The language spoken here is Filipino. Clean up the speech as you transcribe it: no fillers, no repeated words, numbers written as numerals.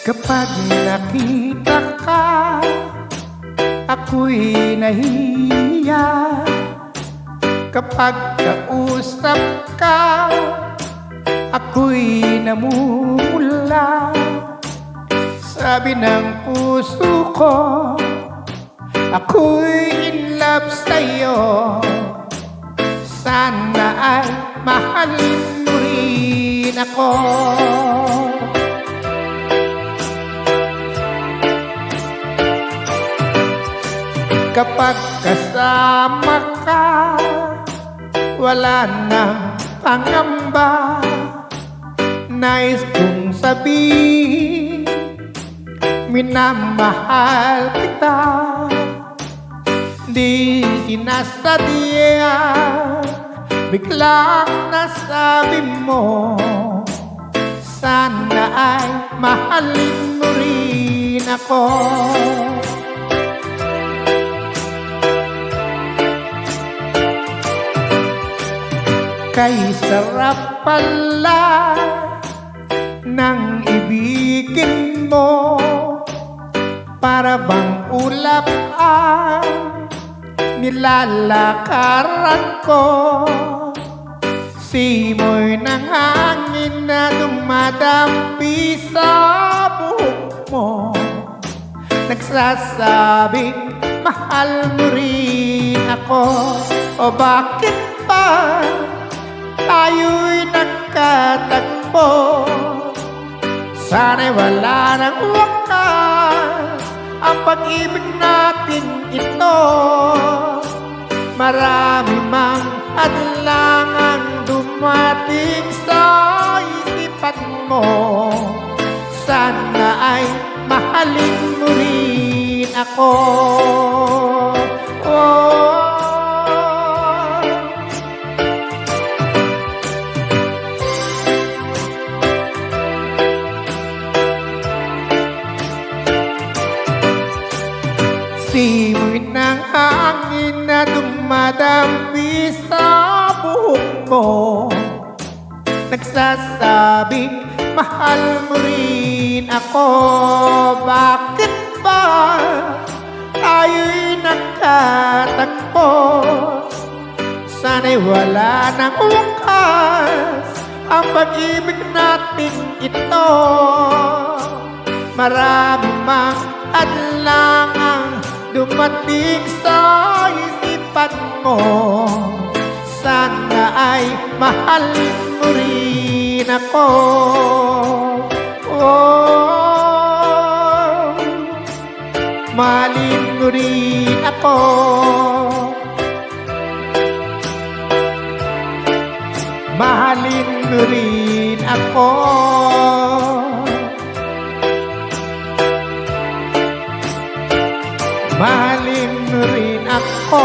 Kapag nakita ka, ako'y nahiya. Kapag kausap ka, ako'y namumula. Sabi ng puso ko, ako'y in love sa'yo. Sana ay mahalin mo rin ako. Kapag kasama ka, wala nang pangamba. Nais kong sabihin, minamahal kita. Di sinasadya, biglang nasabi mo, sana ay mahalin mo rin ako. Kay sarap pala ng ibigin mo, para bang ulap ang nilalakaran ko. Simoy ng hangin na dumadampi sa buhok mo, nagsasabing mahal mo rin ako. O bakit ba tayo'y nagkatagpo? Sana'y wala ng wakas ang pag-ibig natin ito. Marami mang hadlangang dumating sa isipan mo, sana ay mahalin mo rin ako. Simoy ng hangin na dumadampi sa buhok mo, nagsasabing mahal mo rin ako. Bakit ba tayo'y nagkatagpo? Sana'y wala ng wakas ang pag-ibig natin ito. Marami mang hadlangang dumating sa isipan mo, sana ay mahalin mo rin ako. Mahalin mo rin ako. Mahalin mo rin ako. Mahalin mo rin ako.